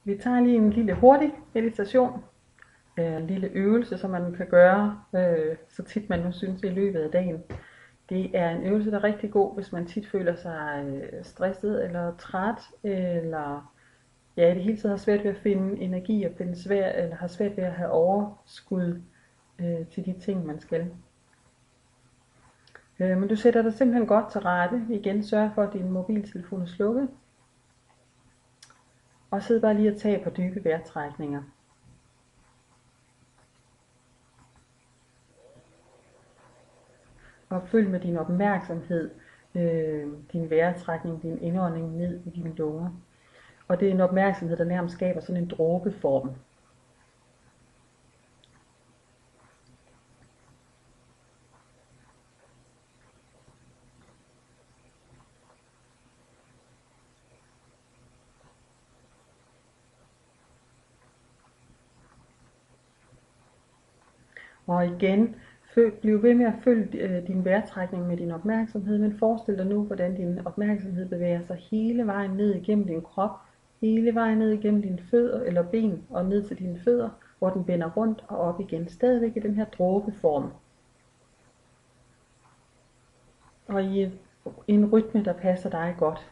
Vi tager lige en lille hurtig meditation, en lille øvelse, som man kan gøre så tit man nu synes i løbet af dagen. Det er en øvelse, der er rigtig god, hvis man tit føler sig stresset eller træt, eller ja, i det hele taget har svært ved at finde energi og eller har svært ved at have overskud til de ting, man skal. Men du sætter dig simpelthen godt til rette. Igen, sørg for, at din mobiltelefon er slukket. Og sid bare lige og tag på dybe vejrtrækninger. Og følg med din opmærksomhed, din vejrtrækning, din indånding ned i dine lunger. Og det er en opmærksomhed, der nærmest skaber sådan en dråbeform. Og igen, bliv ved med at følge din vejrtrækning med din opmærksomhed, men forestil dig nu, hvordan din opmærksomhed bevæger sig hele vejen ned igennem din krop, hele vejen ned igennem dine fødder eller ben og ned til dine fødder, hvor den vender rundt og op igen, stadigvæk i den her dråbeform. Og i en rytme, der passer dig godt.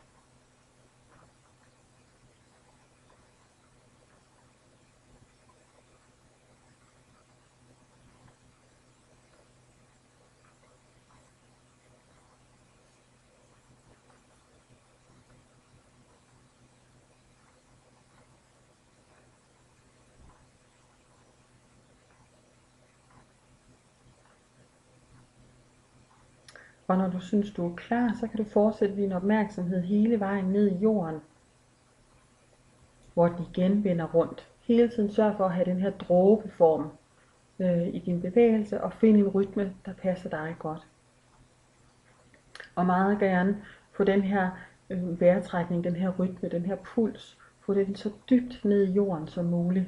Og når du synes, du er klar, så kan du fortsætte din opmærksomhed hele vejen ned i jorden, hvor den igen vender rundt. Hele tiden sørg for at have den her dråbeform i din bevægelse, og finde en rytme, der passer dig godt. Og meget gerne få den her vejrtrækning, den her rytme, den her puls, få den så dybt ned i jorden som muligt.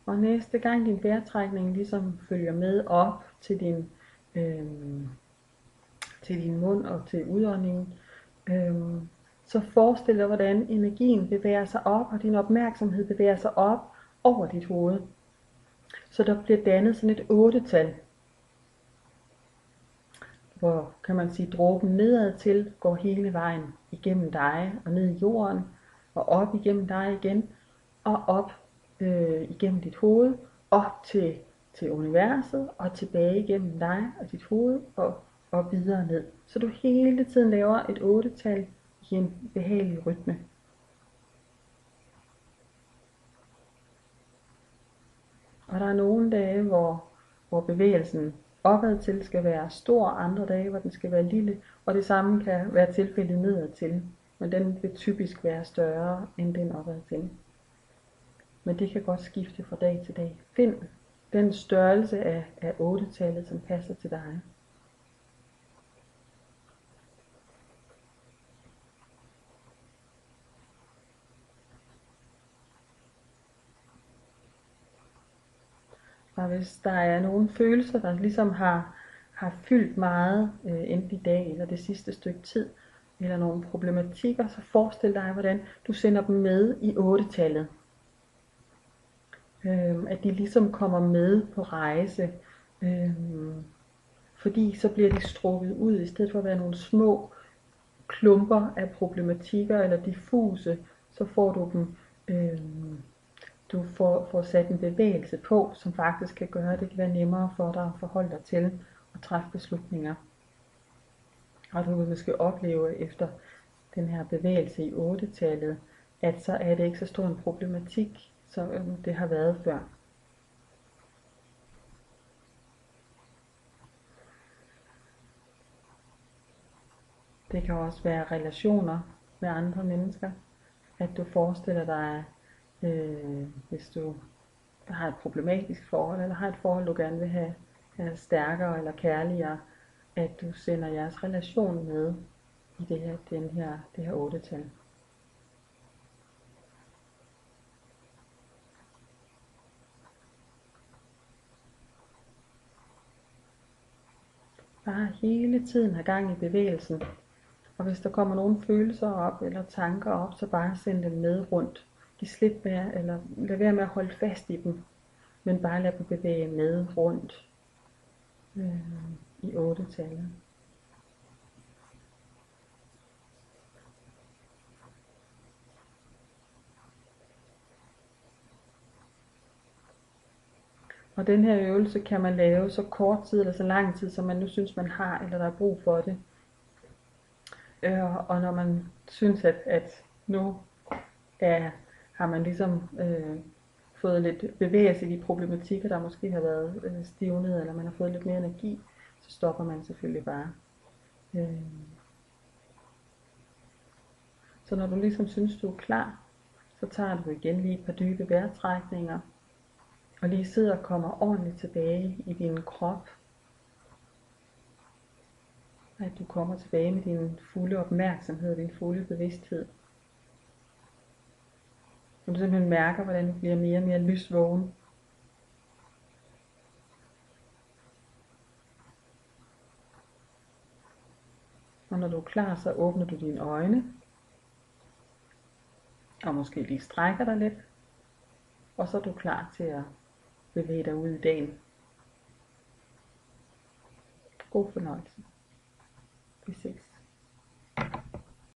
Og næste gang din vejrtrækning ligesom følger med op til din mund og til udåndingen, så forestil dig, hvordan energien bevæger sig op, og din opmærksomhed bevæger sig op over dit hoved. Så der bliver dannet sådan et 8-tal, hvor kan man sige, dråben nedad til går hele vejen igennem dig og ned i jorden, og op igennem dig igen, og op igennem dit hoved, op til universet, og tilbage igennem dig og dit hoved, og videre ned. Så du hele tiden laver et 8-tal i en behagelig rytme. Og der er nogle dage, hvor bevægelsen opad til skal være stor, andre dage, hvor den skal være lille, og det samme kan være tilfældet nedad til, men den vil typisk være større end den opad til. Men det kan godt skifte fra dag til dag. Find den størrelse af 8-tallet, som passer til dig. Og hvis der er nogle følelser, der ligesom har fyldt meget, enten i dag eller det sidste stykke tid, eller nogle problematikker, så forestil dig, hvordan du sender dem med i 8-tallet. At de ligesom kommer med på rejse, fordi så bliver de strukket ud, i stedet for at være nogle små klumper af problematikker eller diffuse, så får du dem, du får sat en bevægelse på, som faktisk kan gøre, at det kan være nemmere for dig at forholde dig til at træffe beslutninger. Og du vil måske opleve efter den her bevægelse i 8-tallet, at så er det ikke så stor en problematik, som det har været før. Det kan også være relationer med andre mennesker, at du forestiller dig, Hvis du har et problematisk forhold, eller har et forhold, du gerne vil have stærkere eller kærligere, at du sender jeres relation med i det her 8-tal. Bare hele tiden have gang i bevægelsen. Og hvis der kommer nogle følelser op, eller tanker op, så bare send dem med rundt. Giv slip med, eller lad være med at holde fast i dem, men bare lad dem bevæge med rundt i 8-tallet. Og den her øvelse kan man lave så kort tid eller så lang tid, som man nu synes, man har, eller der er brug for det. Og når man synes, at nu har man ligesom fået lidt bevægelse i de problematikker, der måske har været stivnet, eller man har fået lidt mere energi, så stopper man selvfølgelig bare. Så når du ligesom synes, du er klar, så tager du igen lige et par dybe vejrtrækninger, og lige sidder og kommer ordentligt tilbage i din krop. At du kommer tilbage med din fulde opmærksomhed, din fulde bevidsthed. Og du simpelthen mærker, hvordan du bliver mere og mere lysvågen. Og når du er klar, så åbner du dine øjne. Og måske lige strækker dig lidt. Og så er du klar til at bevæge dig ud i dagen. God fornøjelse. Vi ses.